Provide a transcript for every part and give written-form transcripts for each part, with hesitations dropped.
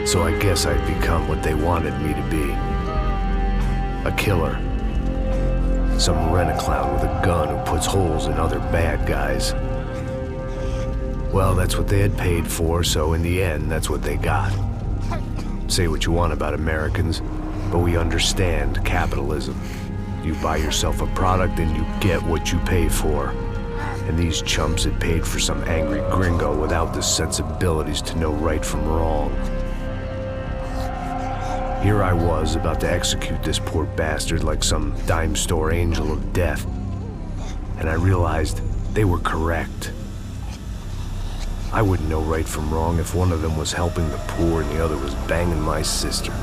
So I guess I'd become what they wanted me to be. A killer. Some rent-a-clown with a gun who puts holes in other bad guys. Well, that's what they had paid for, so in the end, that's what they got. Say what you want about Americans, but we understand capitalism. You buy yourself a product and you get what you pay for. And these chumps had paid for some angry gringo without the sensibilities to know right from wrong. Here I was, about to execute this poor bastard like some dime store angel of death. And I realized they were correct. I wouldn't know right from wrong if one of them was helping the poor and the other was banging my sister.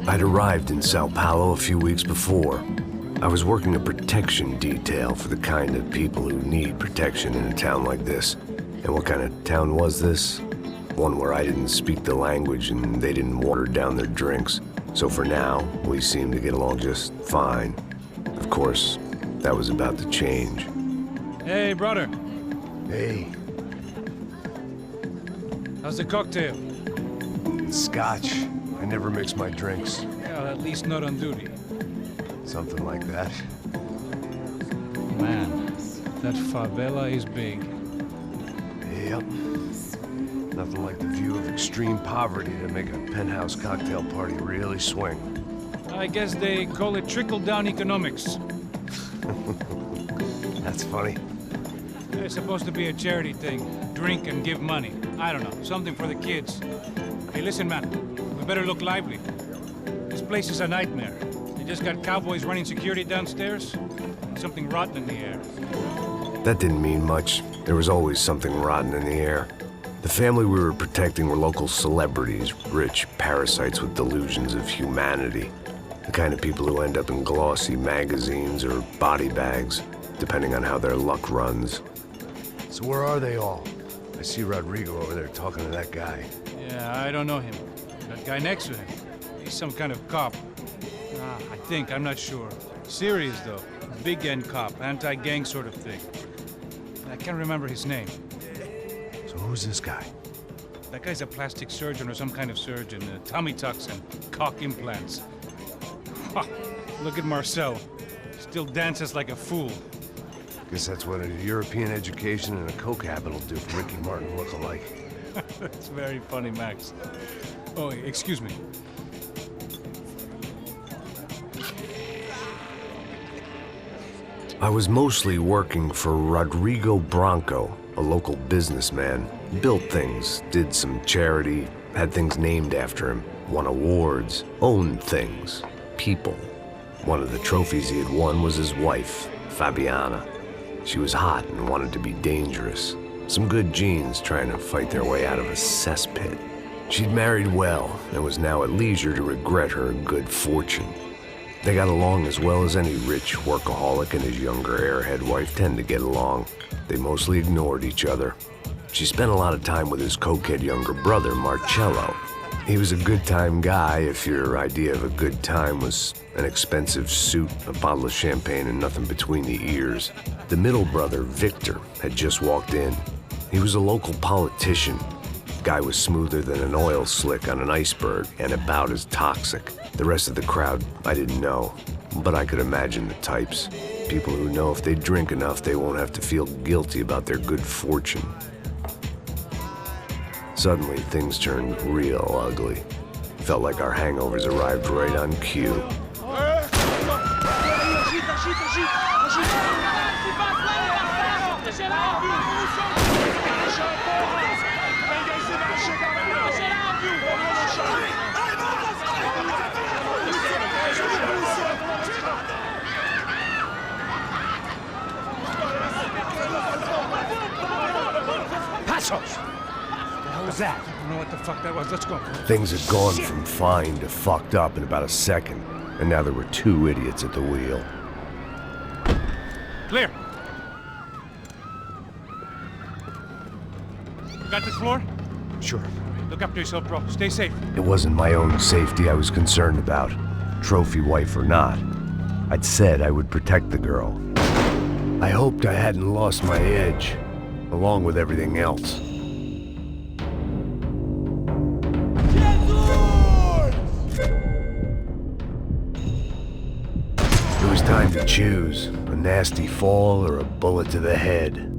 I'd arrived in Sao Paulo a few weeks before. I was working a protection detail for the kind of people who need protection in a town like this. And what kind of town was this? One where I didn't speak the language and they didn't water down their drinks. So for now, we seemed to get along just fine. Of course, that was about to change. Hey, brother. Hey. How's the cocktail? It's scotch. I never mix my drinks. Well, at least not on duty. Something like that. Man, that favela is big. Yep. Nothing like the view of extreme poverty to make a penthouse cocktail party really swing. I guess they call it trickle-down economics. That's funny. It's supposed to be a charity thing. Drink and give money. I don't know, something for the kids. Hey, listen, man. We better look lively. This place is a nightmare. They just got cowboys running security downstairs. And something rotten in the air. That didn't mean much. There was always something rotten in the air. The family we were protecting were local celebrities, rich parasites with delusions of humanity. The kind of people who end up in glossy magazines or body bags, depending on how their luck runs. So where are they all? I see Rodrigo over there talking to that guy. Yeah, I don't know him. That guy next to him. He's some kind of cop. I think, I'm not sure. Serious, though. Big N cop, anti-gang sort of thing. I can't remember his name. So who's this guy? That guy's a plastic surgeon or some kind of surgeon. Tummy tucks and cock implants. Ha! Look at Marcel. Still dances like a fool. Guess that's what a European education and a coke habit will do for Ricky Martin look-alike. That's very funny, Max. Oh, excuse me. I was mostly working for Rodrigo Branco, a local businessman. Built things, did some charity, had things named after him, won awards, owned things, people. One of the trophies he had won was his wife, Fabiana. She was hot and wanted to be dangerous. Some good genes trying to fight their way out of a cesspit. She'd married well and was now at leisure to regret her good fortune. They got along as well as any rich workaholic and his younger airhead wife tend to get along. They mostly ignored each other. She spent a lot of time with his cokehead younger brother, Marcello. He was a good-time guy if your idea of a good time was an expensive suit, a bottle of champagne, and nothing between the ears. The middle brother, Victor, had just walked in. He was a local politician. Guy was smoother than an oil slick on an iceberg and about as toxic. The rest of the crowd, I didn't know, but I could imagine the types. People who know if they drink enough, they won't have to feel guilty about their good fortune. Suddenly, things turned real ugly. Felt like our hangovers arrived right on cue. Passos! What was that? I don't know what the fuck that was. Let's go. Things had gone from fine to fucked up in about a second, and now there were two idiots at the wheel. Clear. Got this floor? Sure. Look after yourself, bro. Stay safe. It wasn't my own safety I was concerned about, trophy wife or not. I'd said I would protect the girl. I hoped I hadn't lost my edge, along with everything else. It was time to choose, a nasty fall or a bullet to the head.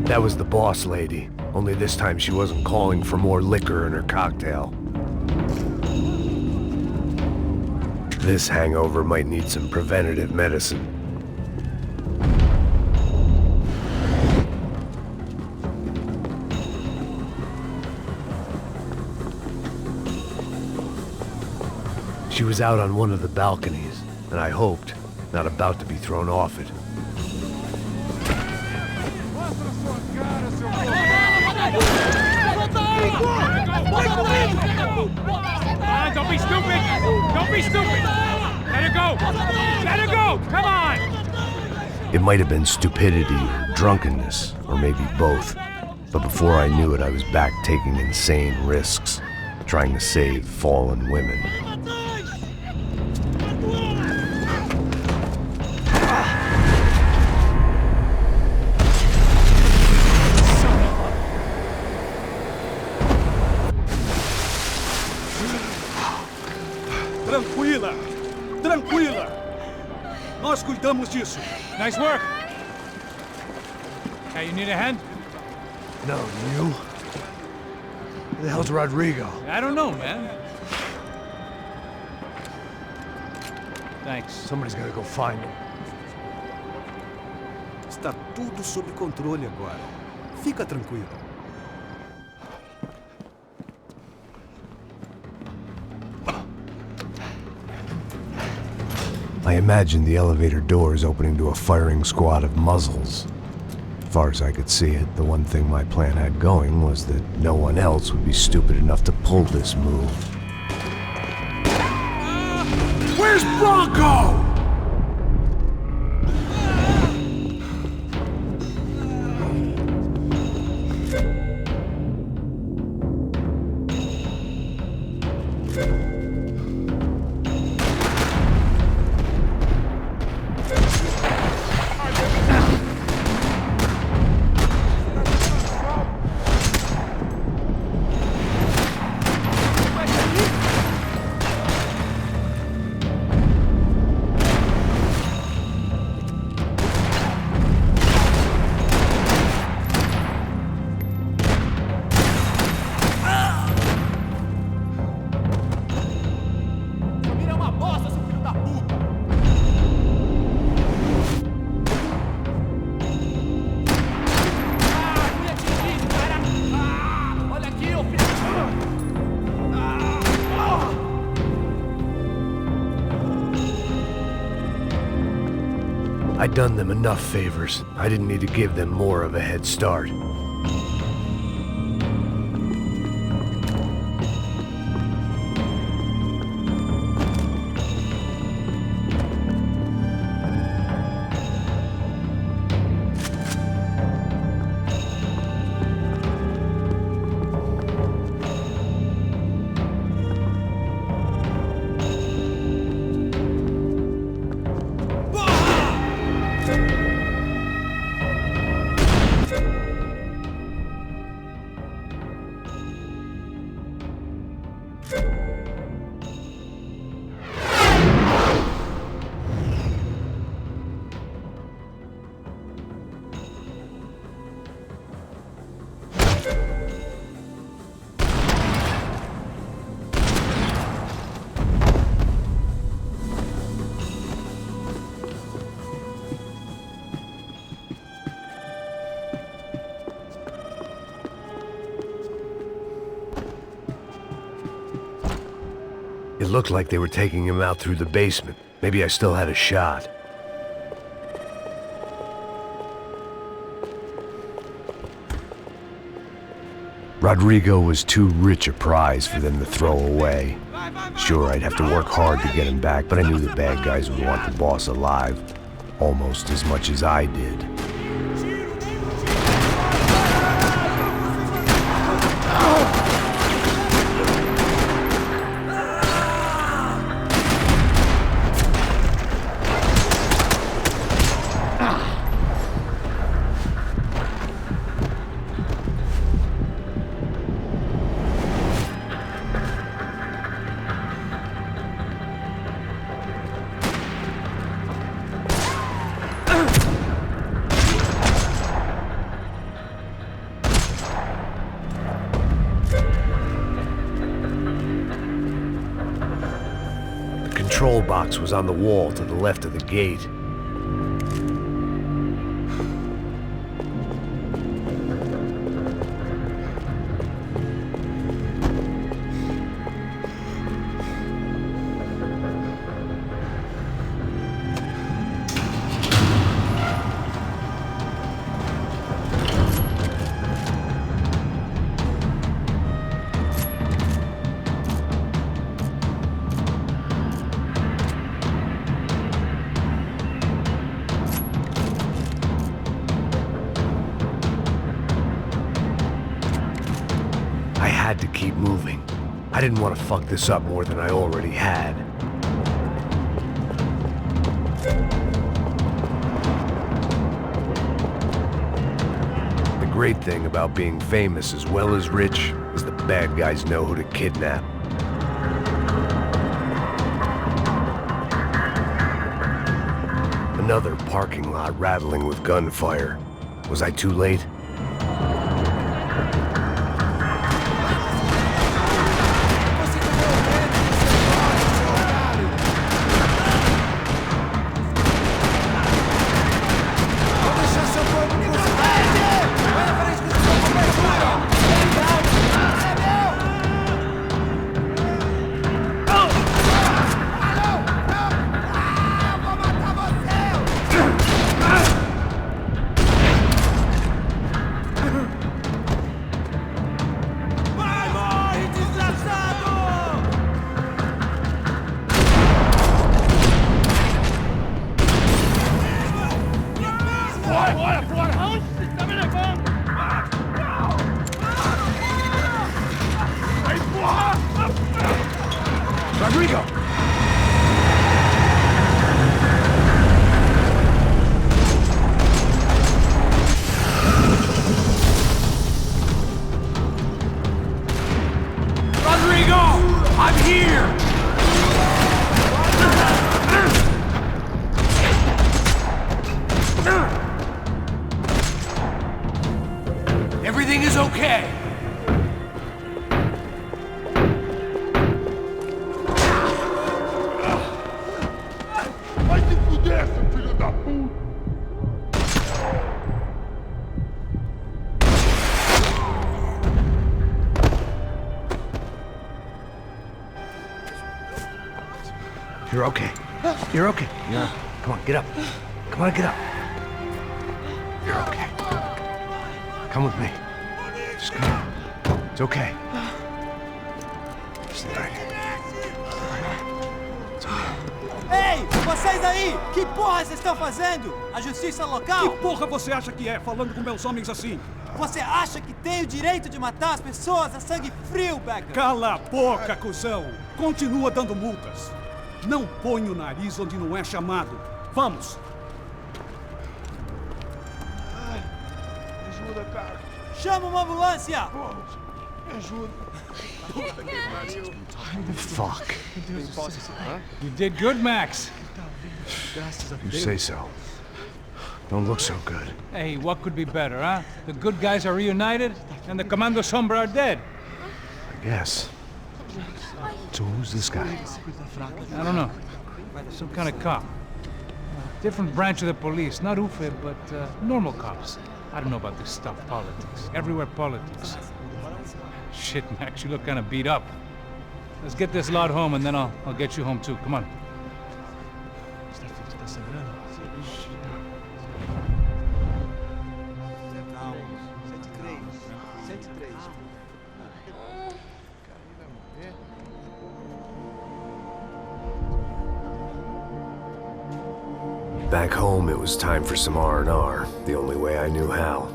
That was the boss lady, only this time she wasn't calling for more liquor in her cocktail. This hangover might need some preventative medicine. She was out on one of the balconies, and I hoped, not about to be thrown off it. Don't be stupid! Don't be stupid! Let her go! Let her go! Come on! It might have been stupidity, drunkenness, or maybe both. But before I knew it, I was back taking insane risks, trying to save fallen women. Tranquila! Nós cuidamos disso. Nice work! Hey, you need a hand? No, you? Who the hell's Rodrigo? I don't know, man. Thanks. Somebody's gotta go find him. Está tudo sob controle agora. Fica tranquilo. I imagined the elevator doors opening to a firing squad of muzzles. As far as I could see it, the one thing my plan had going was that no one else would be stupid enough to pull this move. Where's Bronco? I'd done them enough favors. I didn't need to give them more of a head start. looked like they were taking him out through the basement. Maybe I still had a shot. Rodrigo was too rich a prize for them to throw away. Sure, I'd have to work hard to get him back, but I knew the bad guys would want the boss alive, almost as much as I did. The control box was on the wall to the left of the gate. I had to keep moving. I didn't want to fuck this up more than I already had. The great thing about being famous as well as rich is the bad guys know who to kidnap. Another parking lot rattling with gunfire. Was I too late? Rodrigo! Rodrigo! I'm here! Everything is okay. You're okay. You're okay. Yeah. Come on, get up. Come on, get up. You're okay. Come with me. Just come on. It's okay. Stay right here. It's okay. Ei, vocês aí! Que porra vocês estão fazendo? A justiça local? Que porra você acha que é, falando com meus homens assim? Você acha que tem o direito de matar as pessoas a sangue frio, Becker? Cala a boca, cuzão! Continua dando multas. Não põe o nariz onde não é chamado. Vamos! Me ajuda, cara. Chama uma ambulância! Vamos. Me ajuda. Puta que pariu. Fuck. You did good, Max. You say so. Don't look so good. Hey, what could be better, huh? The good guys are reunited, and the Commando Sombra are dead. I guess. So who's this guy? I don't know. Some kind of cop. Different branch of the police. Not UFE, but normal cops. I don't know about this stuff, politics. Everywhere politics. Shit, Max, you look kind of beat up. Let's get this lot home, and then I'll get you home too. Come on. Back home, it was time for some R&R, the only way I knew how.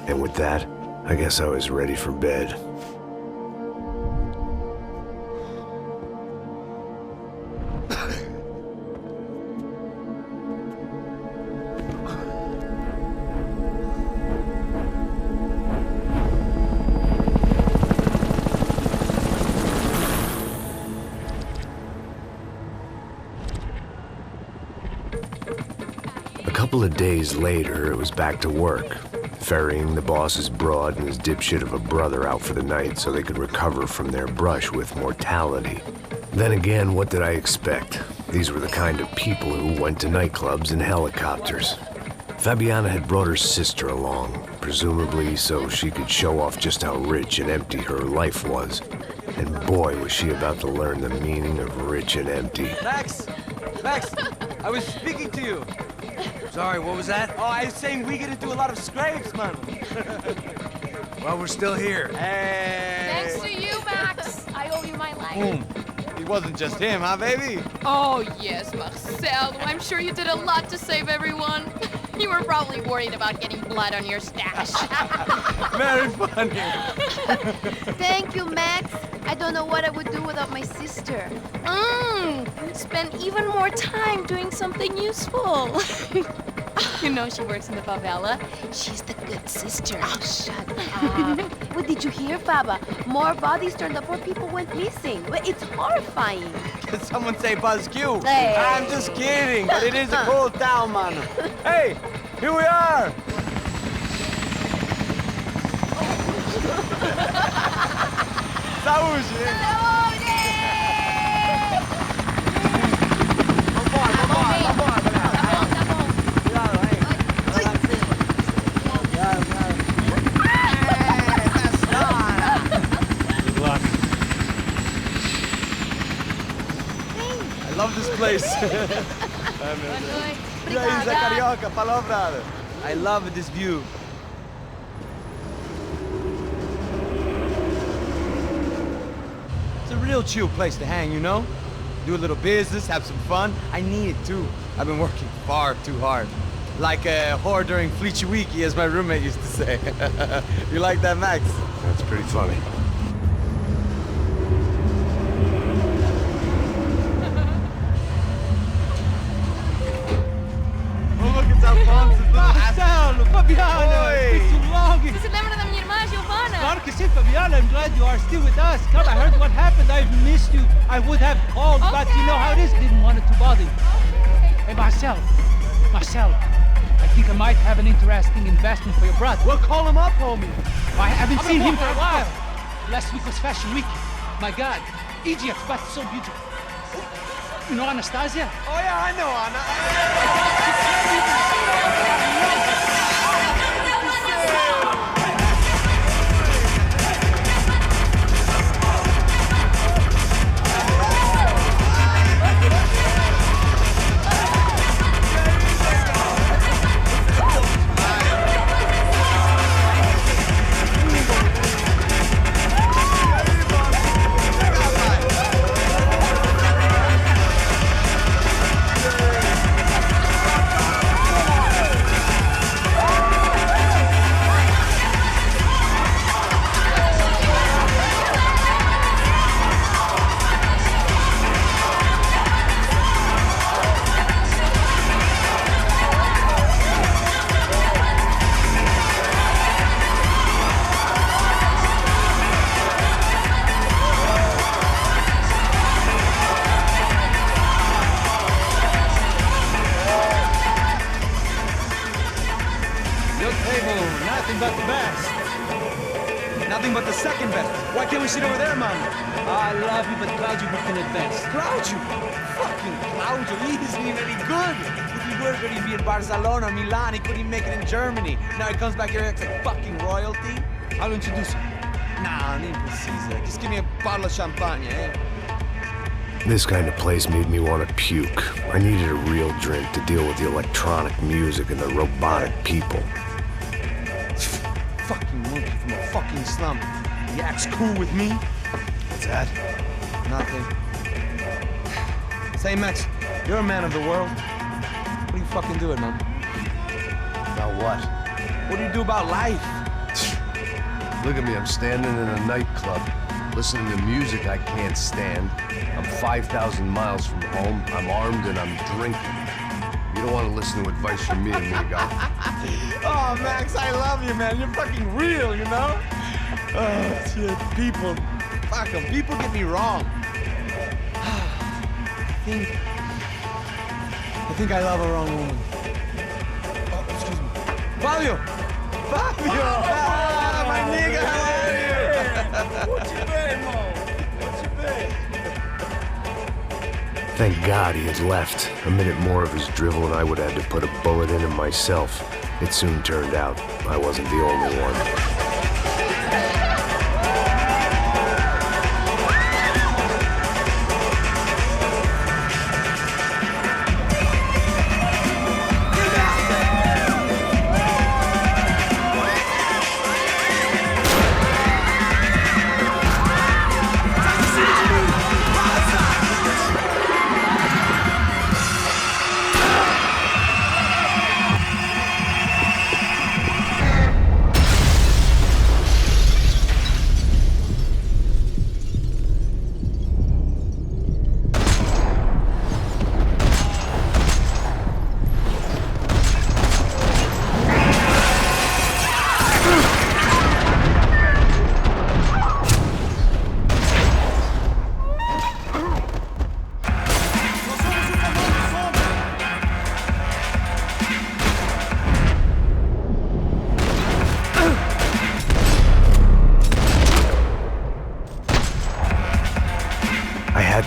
And with that, I guess I was ready for bed. A couple of days later, it was back to work. Ferrying the boss's broad and his dipshit of a brother out for the night so they could recover from their brush with mortality. Then again, what did I expect? These were the kind of people who went to nightclubs in helicopters. Fabiana had brought her sister along, presumably so she could show off just how rich and empty her life was. And boy, was she about to learn the meaning of rich and empty. Max! Max! I was speaking to you. Sorry, what was that? Oh, I was saying we gotta do a lot of scrapes, man. Well, we're still here. Hey! Thanks to you, Max. I owe you my life. Boom. It wasn't just him, huh, baby? Oh, yes, Marcel. I'm sure you did a lot to save everyone. You were probably worried about getting blood on your stash. Very funny. Thank you, Max. I don't know what I would do without my sister. Spend even more time doing something useful. You know she works in the favela. She's the good sister. Oh, shut up. What did you hear, Baba? More bodies turned up where people went missing. It's horrifying. Did someone say Buzz Q? Hey. I'm just kidding, but it is a cool town, man. Hey, here we are. Saúde! I love this place. E aí, Zé Carioca, falou, brother. I love this view. It's a real chill place to hang, you know? Do a little business, have some fun. I need it too. I've been working far too hard. Like a whore during Fleechy Weeky, as my roommate used to say. You like that, Max? That's pretty funny. Marcelo, Fabiana, it's been too long. Você se lembra da minha irmã, Giovanna? Claro que sim, Fabiana. I'm glad you are still with us. Come, I heard what happened. I've missed you. I would have called, but you know how it is. Didn't want it to bother you. Hey, Marcel, I think I might have an interesting investment for your brother. Well, call him up, homie. I haven't seen him for a while. Last week was Fashion Week. My God, Egypt, but so beautiful. You know Anastasia? Oh yeah, I know Anna. Nothing but the second best. Why can't we sit over there, man? I love you, but Claudio can advance. Claudio? Fucking Claudio, he isn't even any good. If he were good, he'd be in Barcelona, Milan. He couldn't even make it in Germany. Now he comes back here and acts like fucking royalty. I'll introduce you. Nah, nem precisa. Just give me a bottle of champagne, eh? This kind of place made me want to puke. I needed a real drink to deal with the electronic music and the robotic people. Fucking monkey from a fucking slum. He acts cool with me. What's that? Nothing. Say, Max, you're a man of the world. What do you fucking do it, man? About what? What do you do about life? Look at me, I'm standing in a nightclub, listening to music I can't stand. I'm 5,000 miles from home, I'm armed and I'm drinking. You don't want to listen to advice from me, amigo. Oh, Max, I love you, man. You're fucking real, you know? Oh, shit, people. Fuck them. People get me wrong. I think I love a wrong woman. Oh, excuse me. Fabio! Fabio! Ah, my nigga, how are you? What you been, Mo? What you been? Thank God he had left. A minute more of his drivel and I would have had to put a bullet in him myself. It soon turned out I wasn't the only one.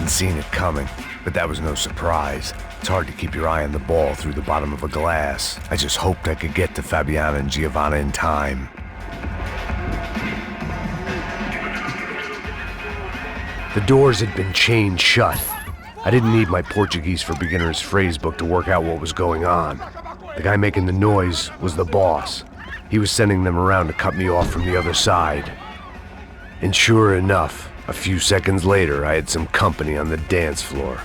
Seen it coming, but that was no surprise. It's hard to keep your eye on the ball through the bottom of a glass. I just hoped I could get to Fabiana and Giovanna in time. The doors had been chained shut. I didn't need my Portuguese for Beginners phrase book to work out what was going on. The guy making the noise was the boss. He was sending them around to cut me off from the other side. And sure enough, a few seconds later, I had some company on the dance floor.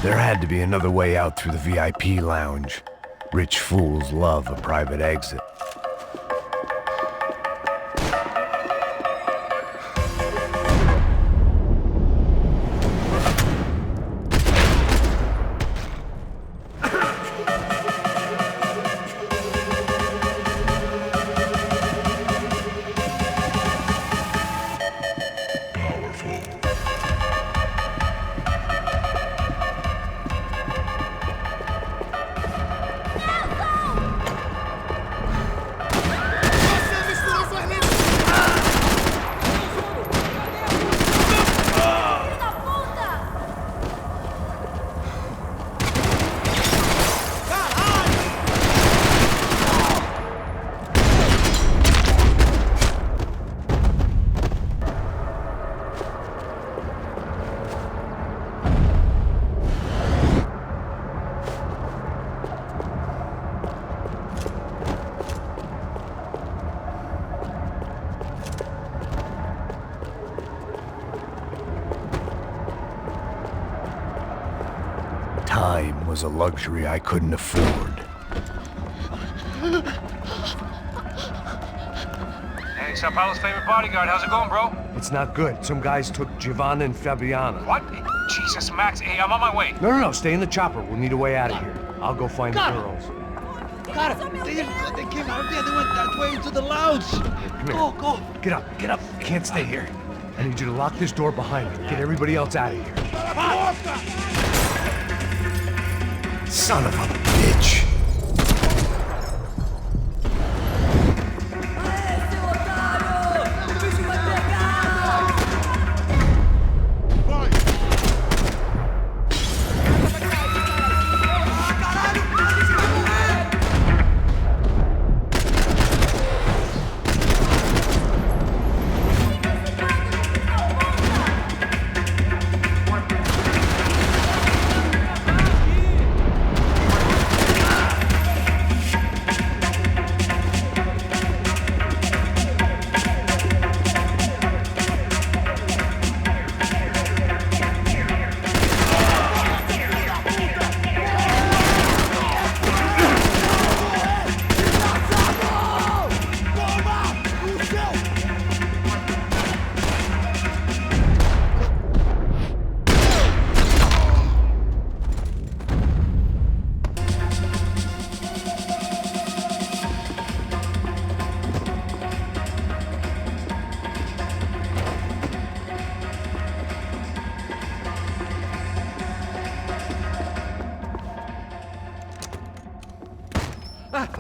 There had to be another way out through the VIP lounge. Rich fools love a private exit. Time was a luxury I couldn't afford. Hey, Sao Paulo's favorite bodyguard. How's it going, bro? It's not good. Some guys took Giovanna and Fabiana. What? Jesus, Max. Hey, I'm on my way. No, stay in the chopper. We'll need a way out of here. I'll go find the girls. Cara, they came out of there. They went that way into the lounge. Go. Get up, get up. Can't stay here. I need you to lock this door behind me. Get everybody else out of here. Son of a bitch.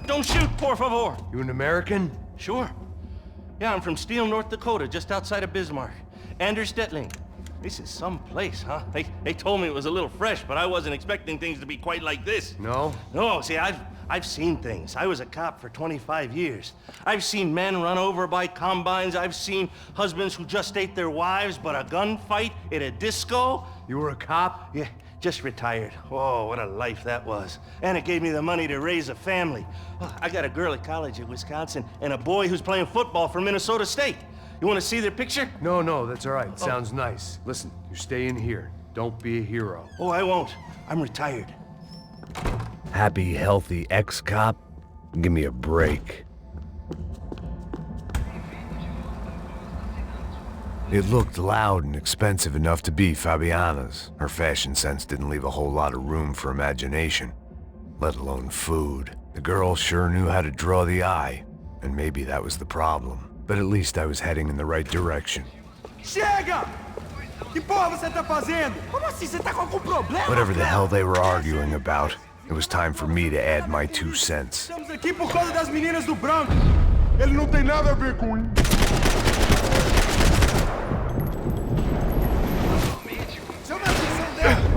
Don't shoot, por favor. You an American? Sure. Yeah, I'm from Steele, North Dakota, just outside of Bismarck. Anders Stetling. This is some place, huh? They told me it was a little fresh, but I wasn't expecting things to be quite like this. No? No, see, I've seen things. I was a cop for 25 years. I've seen men run over by combines. I've seen husbands who just ate their wives, but a gunfight at a disco. You were a cop? Yeah, just retired. Oh, what a life that was. And it gave me the money to raise a family. Oh, I got a girl at college at Wisconsin and a boy who's playing football for Minnesota State. You want to see their picture? No, that's all right. Sounds nice. Listen, you stay in here. Don't be a hero. Oh, I won't. I'm retired. Happy, healthy ex-cop? Give me a break. It looked loud and expensive enough to be Fabiana's. Her fashion sense didn't leave a whole lot of room for imagination, let alone food. The girl sure knew how to draw the eye, and maybe that was the problem. But at least I was heading in the right direction. Chega! Que porra você tá fazendo? Como assim? Você tá com algum problema? Whatever the hell they were arguing about, it was time for me to add my 2 cents. Estamos aqui por causa das meninas do branco. Ele não tem nada a ver com isso. Chama a atenção dela.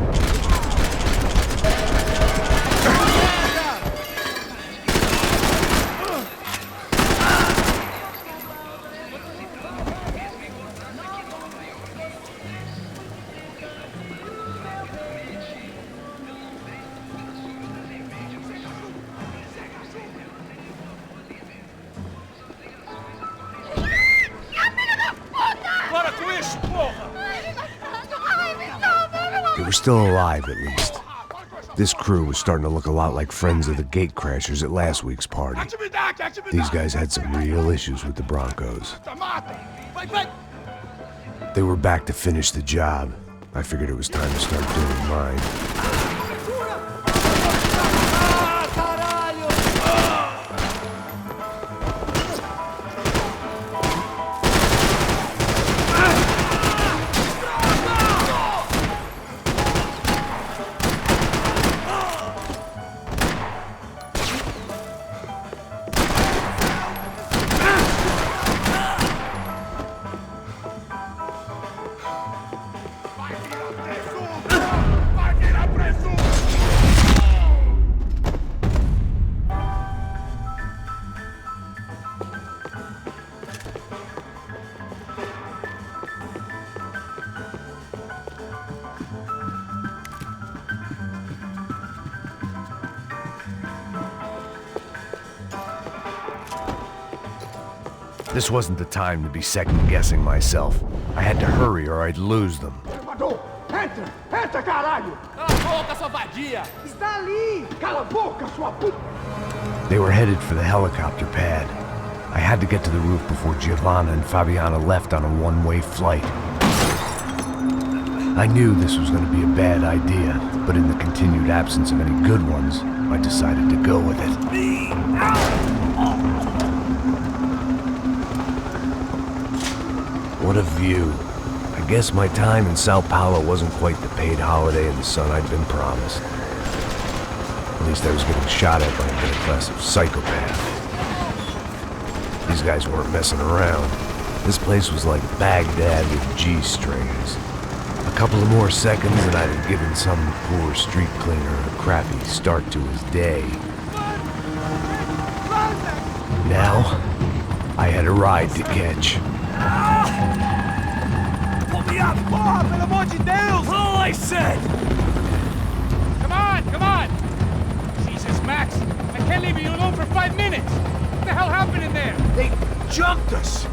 They were still alive, at least. This crew was starting to look a lot like friends of the gatecrashers at last week's party. These guys had some real issues with the Broncos. They were back to finish the job. I figured it was time to start doing mine. This wasn't the time to be second-guessing myself. I had to hurry or I'd lose them. Entra, caralho! Cala a boca, sua vadia! Está ali! Cala a boca, sua puta! They were headed for the helicopter pad. I had to get to the roof before Giovanna and Fabiana left on a one-way flight. I knew this was going to be a bad idea, but in the continued absence of any good ones, I decided to go with it. What a view. I guess my time in Sao Paulo wasn't quite the paid holiday in the sun I'd been promised. At least I was getting shot at by a middle class of psychopath. These guys weren't messing around. This place was like Baghdad with G-strings. A couple of more seconds and I'd have given some poor street cleaner a crappy start to his day. Now, I had a ride to catch. Pull me up! That's all I said! Come on, come on! Jesus, Max, I can't leave you alone for 5 minutes! What the hell happened in there? They jumped us!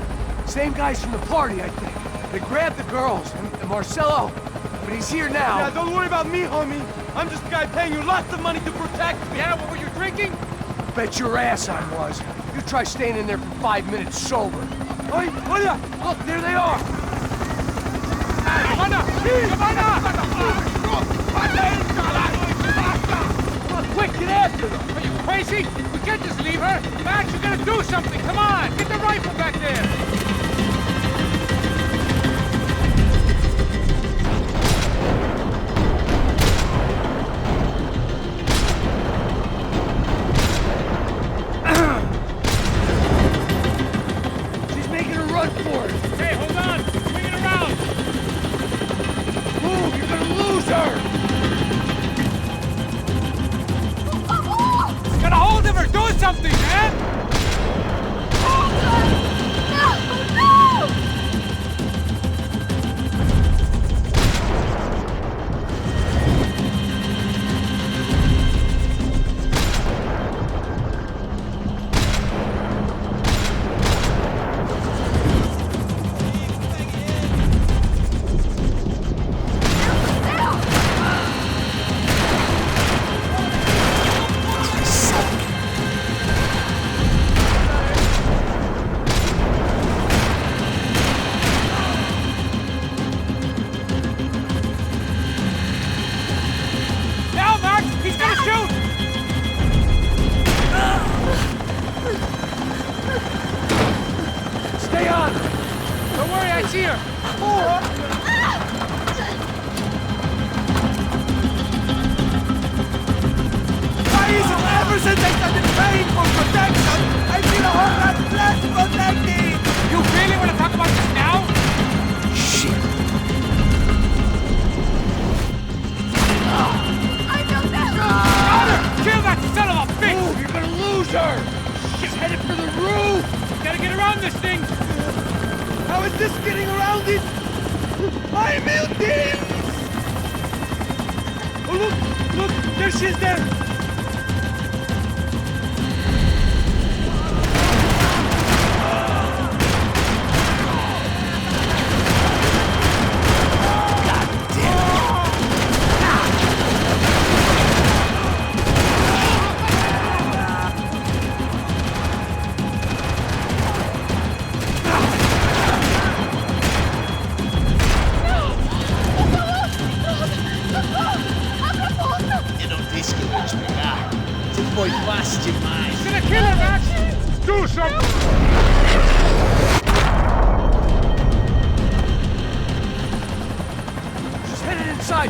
Same guys from the party, I think. They grabbed the girls, and Marcelo, but he's here now. Yeah, don't worry about me, homie. I'm just the guy paying you lots of money to protect me. Yeah, what were you drinking? Bet your ass I was. You try staying in there for 5 minutes sober. Oi, olha! Look, there they are! Come on! Come on, quick, get after them! Are you crazy? We can't just leave her! Max, you gotta do something! Come on! Get the rifle back there! Something, man!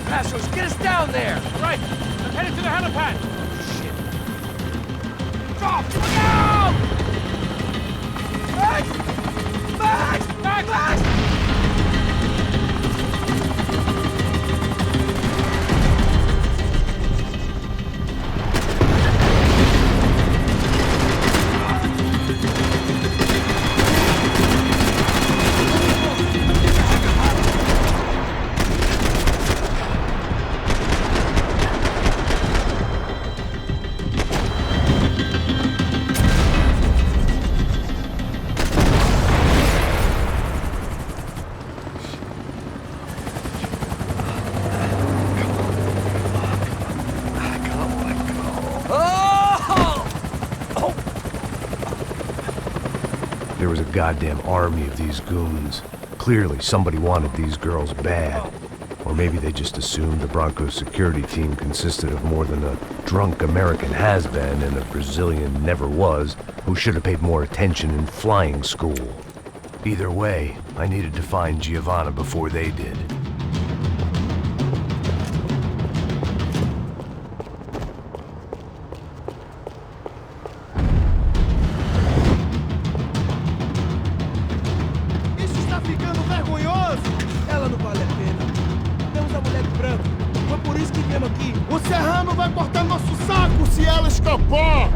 Passos, get us down there! Right, I'm headed to the helipad. Shit. Stop! Look out! Max! Max! Max! Max! There was a goddamn army of these goons. Clearly, somebody wanted these girls bad. Or maybe they just assumed the Broncos security team consisted of more than a drunk American has-been and a Brazilian never-was who should have paid more attention in flying school. Either way, I needed to find Giovanna before they did. Isso está ficando vergonhoso! Ela não vale a pena. Temos a mulher de branco. Foi por isso que viemos aqui. O Serrano vai cortar nosso saco se ela escapar!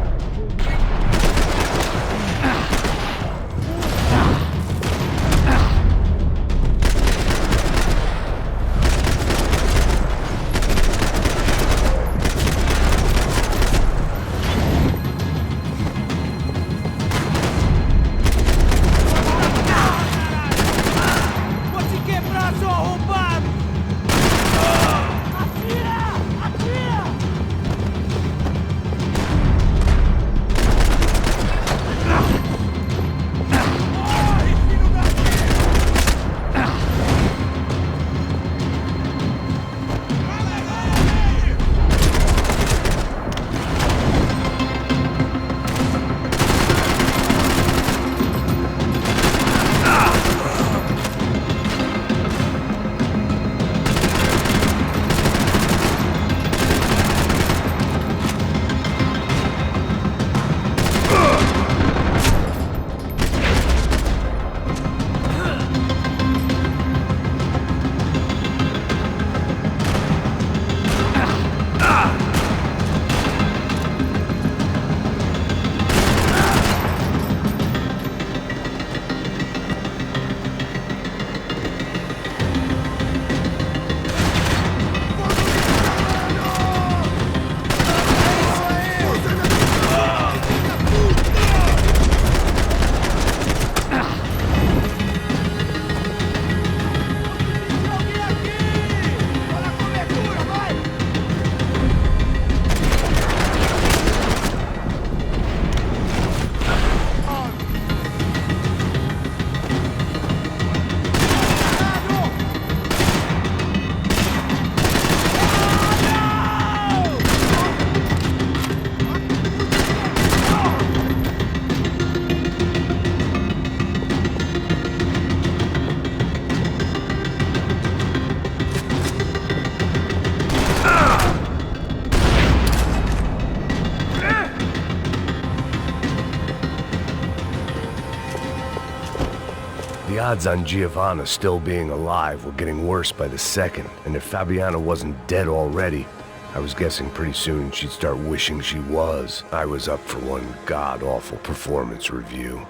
The odds on Giovanna still being alive were getting worse by the second, and if Fabiana wasn't dead already, I was guessing pretty soon she'd start wishing she was. I was up for one god-awful performance review.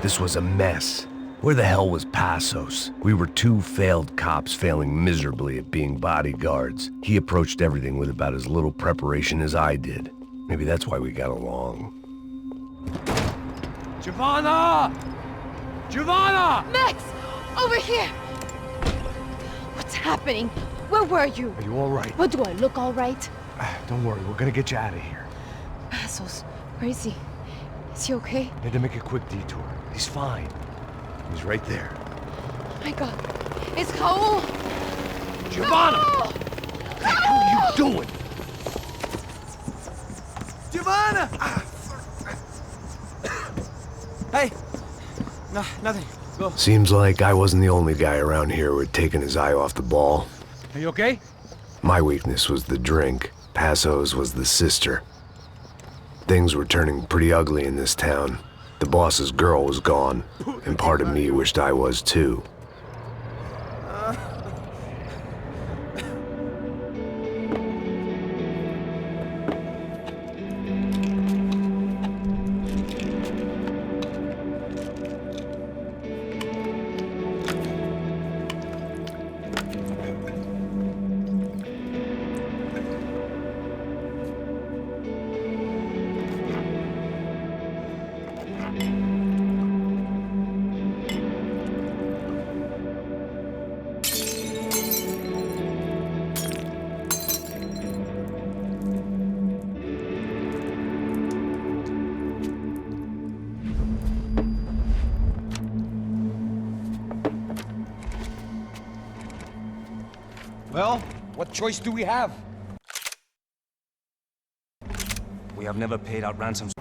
This was a mess. Where the hell was Passos? We were two failed cops failing miserably at being bodyguards. He approached everything with about as little preparation as I did. Maybe that's why we got along. Giovanna! Giovanna! Max! Over here! What's happening? Where were you? Are you all right? What, do I look all right? Don't worry, we're gonna get you out of here. Passos, where is he? Is he okay? Had to make a quick detour. He's fine. He's right there. Oh my God. It's Raul! Giovanna! Raul! What the hell are you doing? Giovanna! Hey! No, nothing. Go. Seems like I wasn't the only guy around here who had taken his eye off the ball. Are you okay? My weakness was the drink. Passos was the sister. Things were turning pretty ugly in this town. The boss's girl was gone, and part of me wished I was too. Well, what choice do we have? We have never paid out ransom